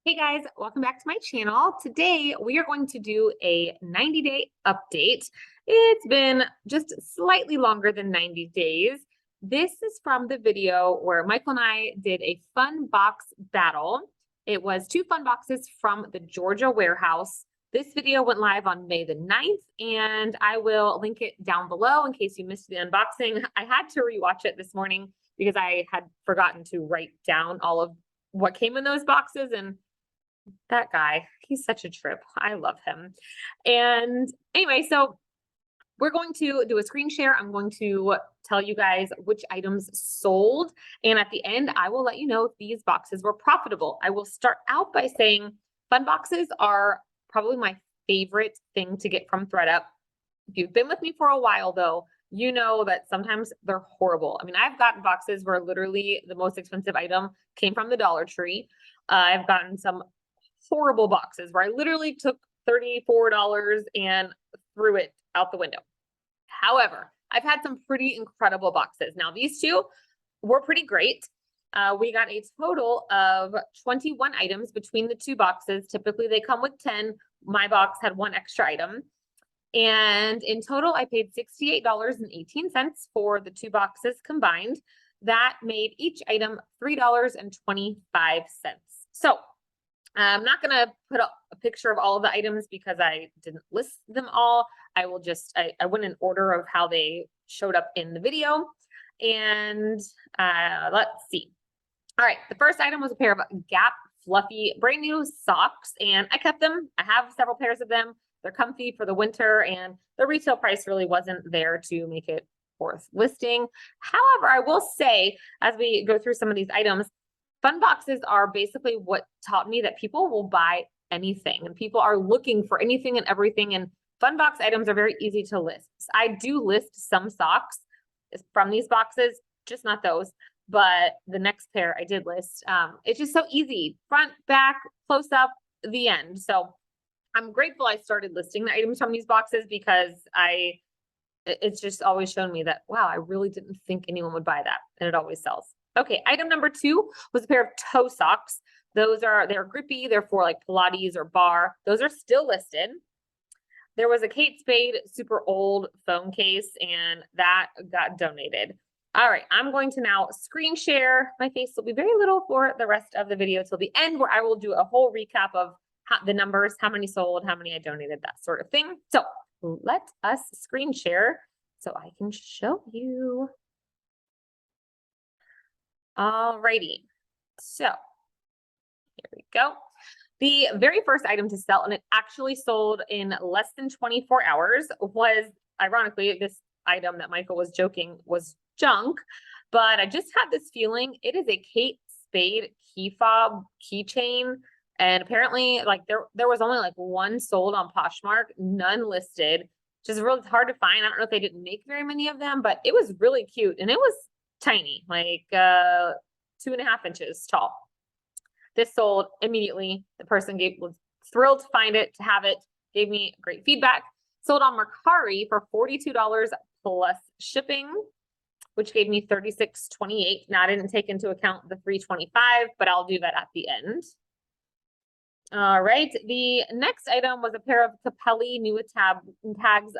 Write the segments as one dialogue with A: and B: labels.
A: Hey guys, welcome back to my channel. Today we are going to do a 90-day update. It's been just slightly longer than 90 days. This is from the video where Michael and I did a fun box battle. It was 2 fun boxes from the Georgia warehouse. This video went live on May the 9th, and I will link it down below in case you missed the unboxing. I had to rewatch it this morning because I had forgotten to write down all of what came in those boxes, and that guy, he's such a trip. I love him. And anyway, so we're going to do a screen share. I'm going to tell you guys which items sold. And at the end, I will let you know if these boxes were profitable. I will start out by saying fun boxes are probably my favorite thing to get from ThredUp. If you've been with me for a while though, you know that sometimes they're horrible. I mean, I've gotten boxes where literally the most expensive item came from the Dollar Tree. I've gotten some horrible boxes where I literally took $34 and threw it out the window. However, I've had some pretty incredible boxes. Now, these two were pretty great. We got a total of 21 items between the 2 boxes. Typically, they come with 10. My box had 1 extra item. And in total, I paid $68.18 for the 2 boxes combined. That made each item $3.25. So I'm not going to put a picture of all of the items because I didn't list them all. I will just, I went in order of how they showed up in the video. And let's see. All right, the first item was a pair of Gap fluffy brand new socks, and I kept them. I have several pairs of them. They're comfy for the winter, and the retail price really wasn't there to make it worth listing. However, I will say, as we go through some of these items, fun boxes are basically what taught me that people will buy anything, and people are looking for anything and everything, and fun box items are very easy to list. I do list some socks from these boxes, just not those, but the next pair I did list. It's just so easy, front, back, close up, the end. So I'm grateful I started listing the items from these boxes because it's just always shown me that, wow, I really didn't think anyone would buy that, and it always sells. Okay, item number 2 was a pair of toe socks. They're grippy. They're for like Pilates or bar. Those are still listed. There was a Kate Spade super old phone case, and that got donated. All right, I'm going to now screen share. My face will be very little for the rest of the video till the end, where I will do a whole recap of the numbers, how many sold, how many I donated, that sort of thing. So let us screen share so I can show you. All righty, so here we go. The very first item to sell, and it actually sold in less than 24 hours, was, ironically, this item that Michael was joking was junk, but I just had this feeling it is a Kate Spade key fob keychain. And apparently, like there was only like 1 sold on Poshmark, none listed, which is really hard to find. I don't know if they didn't make very many of them, but it was really cute, and it was tiny, like 2.5 inches tall. This sold immediately. The person was thrilled to find it, to have it, gave me great feedback. Sold on Mercari for $42 plus shipping, which gave me $36.28. Now, I didn't take into account the $3.25, but I'll do that at the end. All right, the next item was a pair of Capelli new tags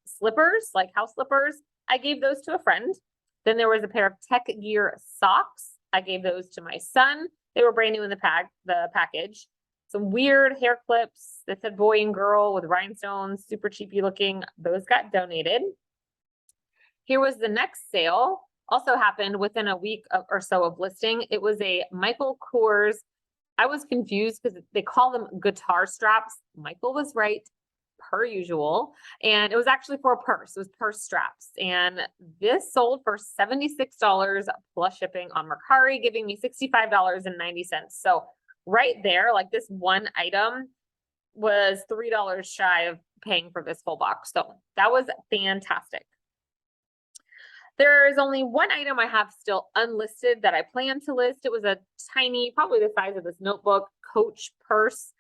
A: slippers, like house slippers. I gave those to a friend. Then there was a pair of Tech Gear socks. I gave those to my son. They were brand new in the package. Some weird hair clips that said boy and girl with rhinestones, super cheapy looking. Those got donated. Here was the next sale. Also happened within a week or so of listing. It was a Michael Kors. I was confused because they call them guitar straps. Michael was right, per usual. And it was actually for a purse. It was purse straps. And this sold for $76 plus shipping on Mercari, giving me $65.90. So right there, like this one item was $3 shy of paying for this full box. So that was fantastic. There is only 1 item I have still unlisted that I plan to list. It was a tiny, probably the size of this notebook, Coach purse.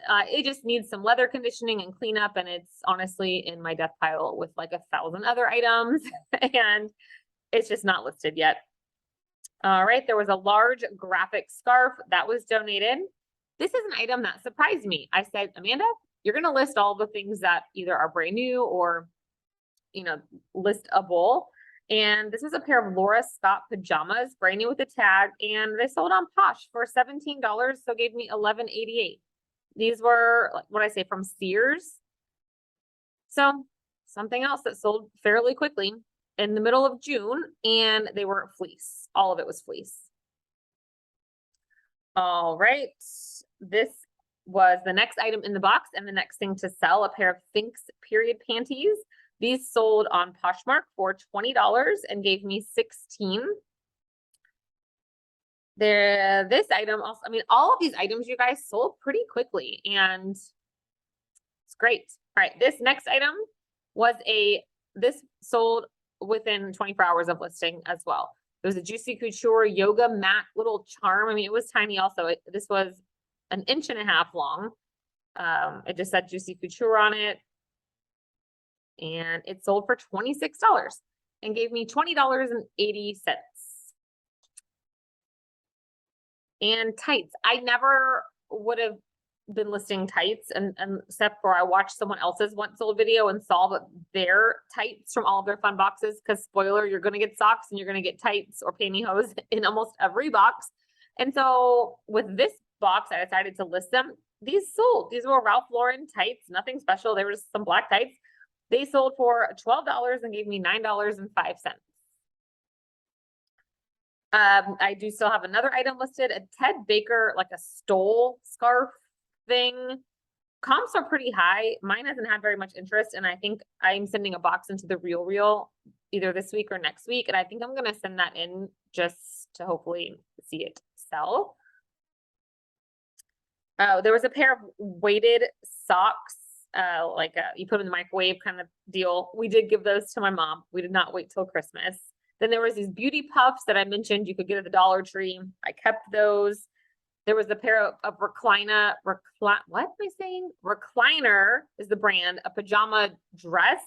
A: It just needs some leather conditioning and cleanup, and it's honestly in my death pile with like 1,000 other items, and it's just not listed yet. All right, there was a large graphic scarf that was donated. This is an item that surprised me. I said, Amanda, you're going to list all the things that either are brand new or, listable. And this was a pair of Laura Scott pajamas, brand new with a tag, and they sold on Posh for $17, so gave me $11.88. These were, what I say, from Sears. So something else that sold fairly quickly in the middle of June, and they were fleece. All of it was fleece. All right. This was the next item in the box and the next thing to sell, a pair of Thinx period panties. These sold on Poshmark for $20 and gave me 16. This item also, all of these items, you guys, sold pretty quickly and it's great. All right, this next item was this sold within 24 hours of listing as well. It was a Juicy Couture yoga mat little charm. It was tiny also. This was 1.5 inches long. It just said Juicy Couture on it. And it sold for $26 and gave me $20.80. And tights. I never would have been listing tights and except for I watched someone else's once sold video and saw their tights from all of their fun boxes, because spoiler, you're going to get socks and you're going to get tights or pantyhose in almost every box. And so with this box, I decided to list them. These sold. These were Ralph Lauren tights, nothing special. They were just some black tights. They sold for $12 and gave me $9.05. I do still have another item listed, a Ted Baker, like a stole scarf thing. Comps are pretty high. Mine hasn't had very much interest, and I think I'm sending a box into the Real either this week or next week, and I think I'm going to send that in just to hopefully see it sell. There was a pair of weighted socks, you put them in the microwave kind of deal. We did give those to my mom. We did not wait till Christmas. Then there was these beauty puffs that I mentioned you could get at the Dollar Tree. I kept those. There was a pair of Recliner is the brand, a pajama dress.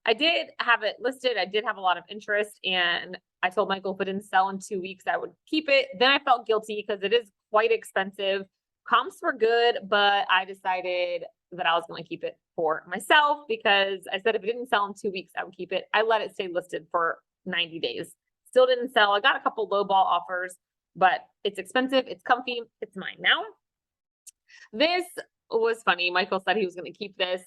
A: I did have it listed. I did have a lot of interest, and I told Michael if it didn't sell in 2 weeks, I would keep it. Then I felt guilty because it is quite expensive. Comps were good, but I decided that I was going to keep it for myself because I said if it didn't sell in 2 weeks, I would keep it. I let it stay listed for 90 days. Still didn't sell. I got a couple lowball offers, but it's expensive. It's comfy. It's mine now. This was funny. Michael said he was going to keep this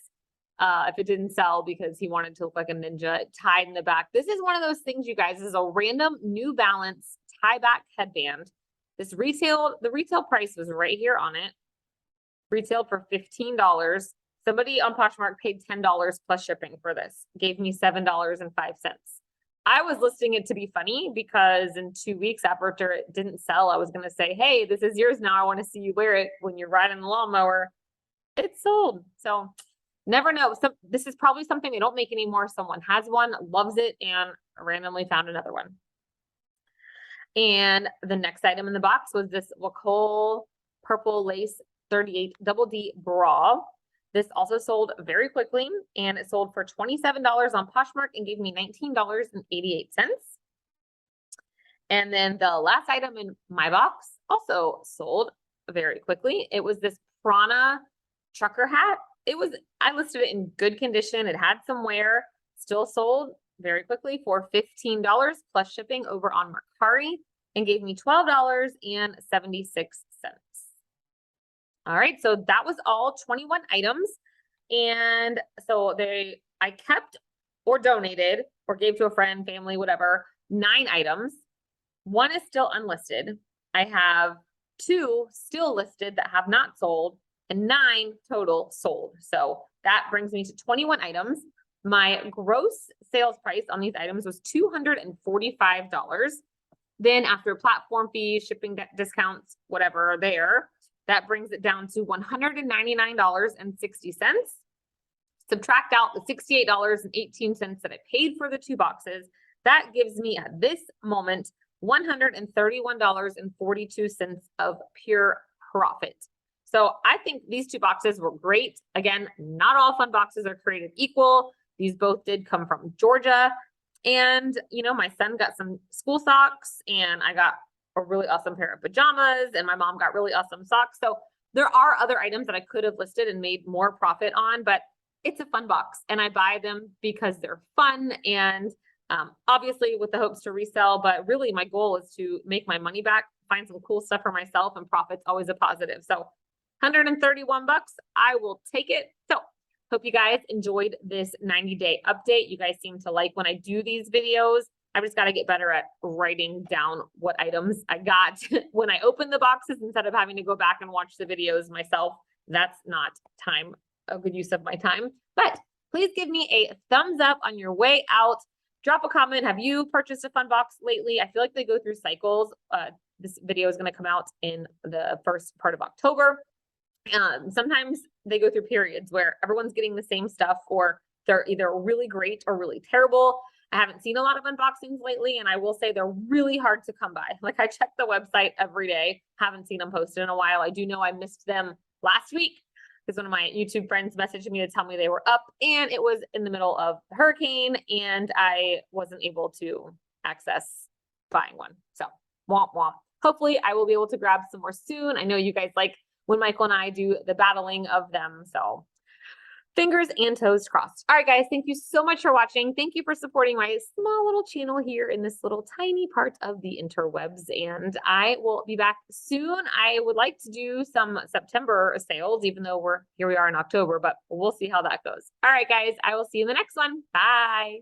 A: if it didn't sell because he wanted to look like a ninja tied in the back. This is one of those things, you guys. This is a random New Balance tie back headband. The retail price was right here on it. Retailed for $15. Somebody on Poshmark paid $10 plus shipping for this. Gave me $7.05. I was listing it to be funny because in 2 weeks after it didn't sell, I was going to say, hey, this is yours now. I want to see you wear it when you're riding the lawnmower. It sold. So never know. This is probably something they don't make anymore. Someone has one, loves it, and randomly found another one. And the next item in the box was this Wacol purple lace 38 double D bra. This also sold very quickly, and it sold for $27 on Poshmark and gave me $19.88. And then the last item in my box also sold very quickly. It was this Prana trucker hat. I listed it in good condition. It had some wear, still sold very quickly for $15 plus shipping over on Mercari and gave me $12.76. All right, so that was all 21 items. And so I kept or donated or gave to a friend, family, whatever, 9 items. 1 is still unlisted. I have 2 still listed that have not sold and 9 total sold. So that brings me to 21 items. My gross sales price on these items was $245. Then after platform fees, shipping discounts, whatever there, that brings it down to $199.60. Subtract out the $68.18 that I paid for the 2 boxes. That gives me at this moment $131.42 of pure profit. So I think these 2 boxes were great. Again, not all fun boxes are created equal. These both did come from Georgia. And, my son got some school socks and I got a really awesome pair of pajamas and my mom got really awesome socks. So There are other items that I could have listed and made more profit on, but it's a fun box and I buy them because they're fun and obviously with the hopes to resell, but really my goal is to make my money back, find some cool stuff for myself, and profit's always a positive. So 131 bucks, I will take it. So hope you guys enjoyed this 90-day update. You guys seem to like when I do these videos. I've just got to get better at writing down what items I got when I open the boxes instead of having to go back and watch the videos myself. That's not a good use of my time. But please give me a thumbs up on your way out. Drop a comment. Have you purchased a fun box lately? I feel like they go through cycles. This video is going to come out in the first part of October. Sometimes they go through periods where everyone's getting the same stuff, or they're either really great or really terrible. I haven't seen a lot of unboxings lately, and I will say they're really hard to come by. Like, I check the website every day, haven't seen them posted in a while. I do know I missed them last week because one of my YouTube friends messaged me to tell me they were up, and it was in the middle of the hurricane and I wasn't able to access buying one. So womp womp. Hopefully I will be able to grab some more soon. I know you guys like when Michael and I do the battling of them. So fingers and toes crossed. All right, guys, thank you so much for watching. Thank you for supporting my small little channel here in this little tiny part of the interwebs. And I will be back soon. I would like to do some September sales, even though we are in October, but we'll see how that goes. All right, guys, I will see you in the next one. Bye.